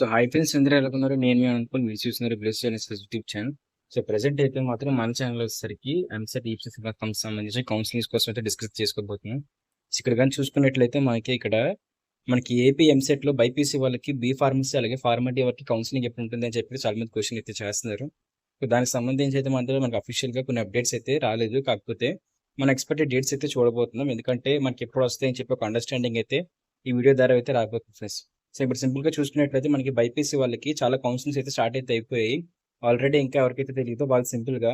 So hi friends అందరూ ఎలా ఉన్నారు? నేను మీ అనుకుని మీరు చూస్తున్నారు bless YouTube channel. So present అయితే మాత్రం మన ఛానల్ వచ్చేసరికి ఎంసెట్ ఈప్సెట్ సంబంధించి కౌన్సిలింగ్స్ కోసం అయితే డిస్కస్ చేసుకోబోతున్నాం. ఇక్కడ కానీ చూసుకున్నట్లయితే మనకి ఏపీ ఎంసెట్ లో బైపీసీ వాళ్ళకి బి ఫార్మసీ అలాగే ఫార్మటీ వాళ్ళకి కౌన్సిలింగ్ ఎప్పుడు ఉంటుంది అని చెప్పి చాలా మంది క్వశ్చన్ అయితే చేస్తున్నారు. సో దానికి సంబంధించి అయితే మనకి అఫీషియల్ గా కొన్ని అప్డేట్స్ అయితే రాలేదు. కాకపోతే మన ఎక్స్పెక్టెడ్ డేట్స్ అయితే చూడబోతున్నాం. ఎందుకంటే మనకి ఎప్పుడు వస్తాయని చెప్పి ఒక అండర్స్టాండింగ్ అయితే ఈ వీడియో ద్వారా అయితే రాబోతుంది ఫ్రెండ్స్. సో ఇప్పుడు సింపుల్ గా చూసుకున్నట్లయితే మనకి బైపీసీ వాళ్ళకి చాలా కౌన్సిలింగ్స్ అయితే స్టార్ట్ అయితే అయిపోయాయి ఆల్రెడీ. ఇంకా ఎవరికైతే తెలియదో వాళ్ళు సింపుల్ గా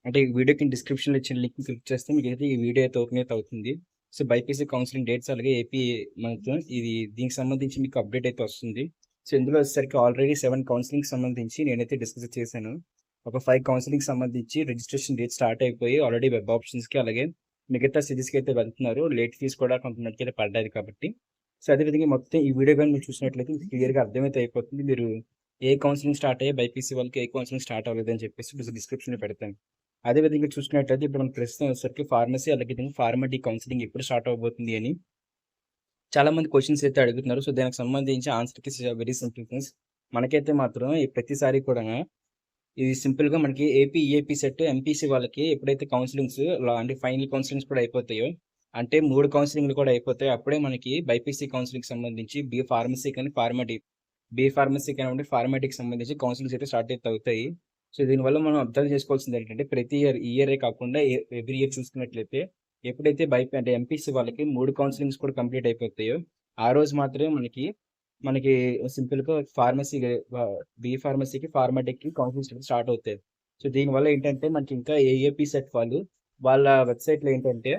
అంటే ఈ వీడియోకి డిస్క్రిప్షన్ లో ఇచ్చిన లింక్ క్లిక్ చేస్తే మీకు అయితే ఈ వీడియో అయితే ఓపెన్ అయితే అవుతుంది. సో బైపీసీ కౌన్సిలింగ్ డేట్స్ అలాగే ఏపీ మనతో ఇది దీనికి సంబంధించి మీకు అప్డేట్ అయితే వస్తుంది. సో ఇందులో వచ్చేసరికి ఆల్రెడీ 7 కౌన్సిలింగ్ సంబంధించి నేనైతే డిస్కస్ చేశాను. ఒక 5 కౌన్సిలింగ్ సంబంధించి రిజిస్ట్రేషన్ డేట్ స్టార్ట్ అయిపోయి ఆల్రెడీ వెబ్ ఆప్షన్స్ కి అలాగే మిగతా సిరీస్కి అయితే వెళ్తున్నారు. లేట్ ఫీజు కూడా కొంతమందికి అయితే పడ్డాయి కాబట్టి. సో అదేవిధంగా మొత్తం ఈ వీడియో కానీ మీరు చూసినట్లయితే మీకు క్లియర్గా అర్థమైతే అయిపోతుంది. మీరు ఏ కౌన్సిలింగ్ స్టార్ట్ అయ్యే బైపీసీ వాళ్ళకి ఏ కౌన్సిలింగ్ స్టార్ట్ అవ్వలేదు అని చెప్పేసి డిస్క్రిప్షన్లో పెడతాను. అదేవిధంగా చూసుకున్నట్లయితే ఇప్పుడు మన ప్రస్తుతం వచ్చేసరికి ఫార్మసీ అలాగే ఫార్మటీ కౌన్సిలింగ్ ఎప్పుడు స్టార్ట్ అవబోతుంది అని చాలా మంది క్వశ్చన్స్ అయితే అడుగుతున్నారు. సో దానికి సంబంధించి ఆన్సర్కి వెరీ సింపుల్ థింగ్స్. మనకైతే మాత్రం ఈ ప్రతిసారి కూడా ఇది సింపుల్గా మనకి ఏపీ ఈఏపీ సెట్ ఎంపీసీ వాళ్ళకి ఎప్పుడైతే కౌన్సిలింగ్స్ అంటే ఫైనల్ కౌన్సిలింగ్స్ కూడా అయిపోతాయో అంటే 3 కౌన్సిలింగ్లు కూడా అయిపోతాయి అప్పుడే మనకి బైపీసీ కౌన్సిలింగ్ సంబంధించి బి ఫార్మసీ కానీ బి ఫార్మసీ కానివ్వండి ఫార్మాటికి సంబంధించి కౌన్సిలింగ్స్ అయితే స్టార్ట్ అయితే అవుతాయి. సో దీనివల్ల మనం అబ్జర్వ్ చేసుకోవాల్సింది ఏంటంటే ప్రతి ఇయరే కాకుండా ఎవ్రీ ఇయర్ చూసుకున్నట్లయితే ఎప్పుడైతే అంటే ఎంపీసీ వాళ్ళకి 3 కౌన్సిలింగ్స్ కూడా కంప్లీట్ అయిపోతాయో ఆ రోజు మాత్రమే మనకి సింపుల్గా బి ఫార్మసీకి ఫార్మాటిక్కి కౌన్సిలింగ్స్ స్టార్ట్ అవుతాయి. సో దీనివల్ల ఏంటంటే మనకి ఇంకా ఏఏపీ సెట్ వాళ్ళు వాళ్ళ వెబ్సైట్లో ఏంటంటే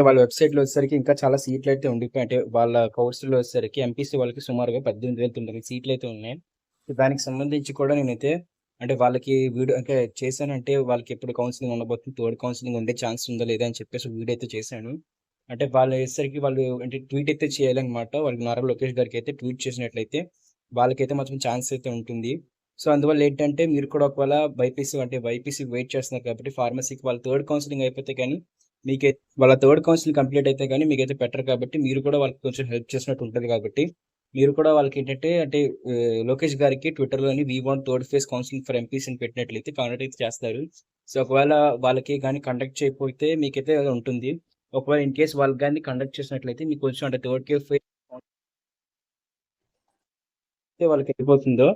వాళ్ళ వెబ్సైట్లో వచ్చేసరికి ఇంకా చాలా సీట్లు అయితే ఉండిపోయి అంటే వాళ్ళ కోర్సులో వచ్చేసరికి ఎంపీసీ వాళ్ళకి సుమారుగా 18,900 సీట్లు అయితే ఉన్నాయి. దానికి సంబంధించి కూడా నేనైతే వాళ్ళకి వీడియో చేశానంటే వాళ్ళకి ఎప్పుడు కౌన్సిలింగ్ ఉండబోతుంది, థర్డ్ కౌన్సిలింగ్ ఉండే ఛాన్స్ ఉందా లేదా అని చెప్పేసి వీడియో అయితే చేశాను. వాళ్ళు వేసరికి వాళ్ళు ట్వీట్ అయితే చేయాలన్నమాట. వాళ్ళకి నారా లోకేష్ గారికి అయితే ట్వీట్ చేసినట్లయితే వాళ్ళకైతే మాత్రం ఛాన్స్ అయితే ఉంటుంది. సో అందువల్ల ఏంటంటే మీరు కూడా ఒకవేళ బైపీసీ వెయిట్ చేస్తున్నారు కాబట్టి ఫార్మసీకి వాళ్ళ థర్డ్ కౌన్సిలింగ్ అయిపోతే కానీ వాళ్ళ థర్డ్ కౌన్సిలింగ్ కంప్లీట్ అయితే కానీ మీకైతే బెటర్ కాబట్టి మీరు కూడా వాళ్ళకి కొంచెం హెల్ప్ చేసినట్టు ఉంటుంది కాబట్టి మీరు కూడా వాళ్ళకి ఏంటంటే లోకేష్ గారికి ట్విట్టర్లోని we want third phase counselling for MPs అని పెట్టినట్లయితే కాంటాక్ట్ అయితే చేస్తారు. సో ఒకవేళ వాళ్ళకి కానీ కండక్ట్ చేయకపోతే మీకైతే ఉంటుంది. ఒకవేళ ఇన్ కేసు వాళ్ళకి కానీ కండక్ట్ చేసినట్లయితే మీకు కొంచెం థర్డ్ ఫేజ్ వాళ్ళకి వెళ్ళిపోతుందో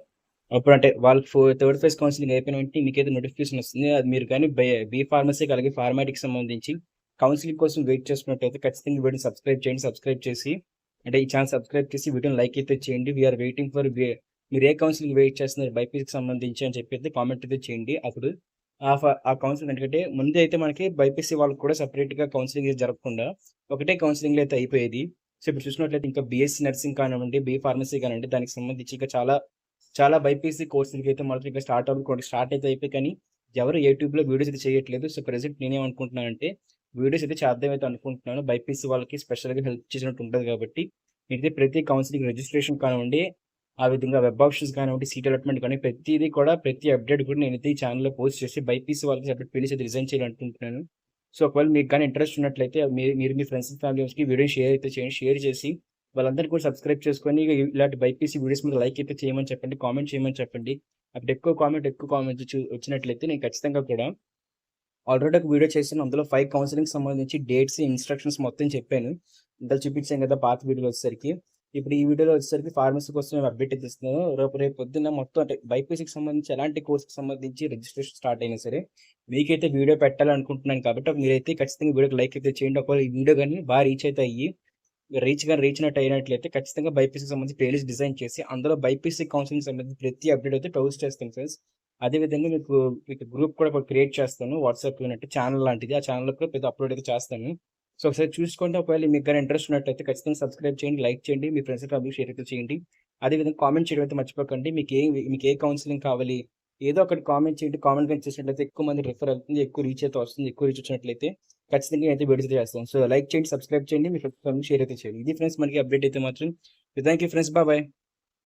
అప్పుడు వాళ్ళకి థర్డ్ ఫేజ్ కౌన్సిలింగ్ అయిపోయిన వెంటనే మీకైతే నోటిఫికేషన్ వస్తుంది. అది మీరు కానీ బి ఫార్మసీకి అలాగే ఫార్మాటిక్ సంబంధించి కౌన్సిలింగ్ కోసం వెయిట్ చేస్తున్నట్టయితే ఖచ్చితంగా వీడియో సబ్స్క్రైబ్ చేయండి. సబ్స్క్రైబ్ చేసి ఈ ఛానల్ సబ్స్క్రైబ్ చేసి వీడియోని లైక్ అయితే చేయండి. వీఆర్ వెయిటింగ్ ఫర్ మీరు ఏ కౌన్సిలింగ్ వెయిట్ చేస్తున్నారు బైపీసీకి సంబంధించి అని చెప్పి అయితే కామెంట్ అయితే చేయండి. అప్పుడు ఆ కౌన్సిలింగ్ ఎందుకంటే ముందే అయితే మనకి బైపీసీ వాళ్ళకి కూడా సపరేట్గా కౌన్సిలింగ్ జరగకుండా ఒకటే కౌన్సిలింగ్లో అయితే అయిపోయేది. సో ఇప్పుడు చూసినట్లయితే ఇంకా బీఎస్సీ నర్సింగ్ కానివ్వండి, బి ఫార్మసీ కానివ్వండి, దానికి సంబంధించి ఇంకా చాలా బైపీసీ కోర్సులకి అయితే మాత్రం ఇంకా స్టార్ట్ అయితే అయిపోయి కానీ ఎవరు యూట్యూబ్లో వీడియోస్ అయితే చేయట్లేదు. సో ప్రెసెంట్ నేనేమనుకుంటున్నానంటే వీడియోస్ అయితే చేద్దామైతే అనుకుంటున్నాను. బైపీసీ వాళ్ళకి స్పెషల్గా హెల్ప్ చేసినట్టు ఉంటుంది కాబట్టి నేనైతే ప్రతి కౌన్సిలింగ్ రిజిస్ట్రేషన్ కానివ్వండి, ఆ విధంగా వెబ్ ఆప్షన్స్ కానివ్వండి, సీట్ అలాట్మెంట్ కానీ ప్రతి అప్డేట్ కూడా నేనైతే ఈ ఛానల్లో పోస్ట్ చేసి బైపీసీ వాళ్ళకి సెపరేట్ ప్లేస్ అయితే రిజైన్ చేయాలనుకుంటున్నాను. సో ఒకవేళ మీకు కానీ ఇంట్రెస్ట్ ఉన్నట్లయితే మీరు మీ ఫ్రెండ్స్ అండ్ ఫ్యామిలీస్కి వీడియో షేర్ అయితే చేయండి. షేర్ చేసి వాళ్ళందరికీ కూడా సబ్స్క్రైబ్ చేసుకొని ఇలాంటి బైపీసీ వీడియోస్ మీద లైక్ అయితే చేయమని చెప్పండి, కామెంట్ చేయమని చెప్పండి. అప్పుడు ఎక్కువ కామెంట్ వచ్చినట్లయితే నేను ఖచ్చితంగా కూడా ఆల్రెడీ ఒక వీడియో చేశాను. అందులో 5 కౌన్సిలింగ్ సంబంధించి డేట్స్, ఇన్స్ట్రక్షన్స్ మొత్తం చెప్పాను. ఇంత చూపించాను కదా పాత వీడియోలో వచ్చేసరికి. ఇప్పుడు ఈ వీడియోలో వచ్చేసరికి ఫార్మసీ కోసం నేను అప్డేట్ ఇస్తున్నాను. రేపు పొద్దున్న మొత్తం బైపీసీకి సంబంధించి ఎలాంటి కోర్సుకి సంబంధించి రిజిస్ట్రేషన్ స్టార్ట్ అయినా సరే మీకైతే వీడియో పెట్టాలనుకుంటున్నాను కాబట్టి మీరైతే ఖచ్చితంగా వీడియోకి లైక్ అయితే చేయండి. ఒకవేళ ఈ వీడియో కానీ బాగా రీచ్నట్టు అయినట్లయితే ఖచ్చితంగా బైపీసీకి సంబంధించి ప్లేలిస్ట్ డిజైన్ చేసి అందులో బైపీసీ కౌన్సిలింగ్ సంబంధించి ప్రతి అప్డేట్ అయితే పోస్ట్ చేస్తాను ఫ్రెండ్స్. అదేవిధంగా మీకు గ్రూప్ కూడా క్రియేట్ చేస్తాను వాట్సాప్ ఛానల్ లాంటిది. ఆ ఛానల్లో కూడా పెద్ద అప్లోడ్ అయితే చేస్తాను. సో ఒకసారి చూసుకోండి. ఒకవేళ మీకు కానీ ఇంట్రెస్ట్ ఉన్నట్టయితే ఖచ్చితంగా సబ్స్క్రైబ్ చేయండి, లైక్ చేయండి, మీ ఫ్రెండ్స్ ఫ్యామిలీ షేర్ అయితే చేయండి. అదేవిధంగా కామెంట్ చేయడం అయితే మర్చిపోకండి. మీకు ఏ కౌన్సిలింగ్ కావాలి ఏదో ఒకటి కామెంట్ చేయండి. కామెంట్ కానీ చేసినట్లయితే ఎక్కువ మంది రిఫర్ అవుతుంది, ఎక్కువ రీచ్ అయితే వస్తుంది. ఎక్కువ రీచ్ వచ్చినట్లయితే ఖచ్చితంగా అయితే వీడియో చేస్తాం. సో లైక్ చేయండి, సబ్స్క్రైబ్ చేయండి, మీ ఫ్రెండ్స్ షేర్ అయితే చేయండి. ఇది ఫ్రెండ్స్ మనకి అప్డేట్ అయితే మాత్రం. Thank you friends, bye.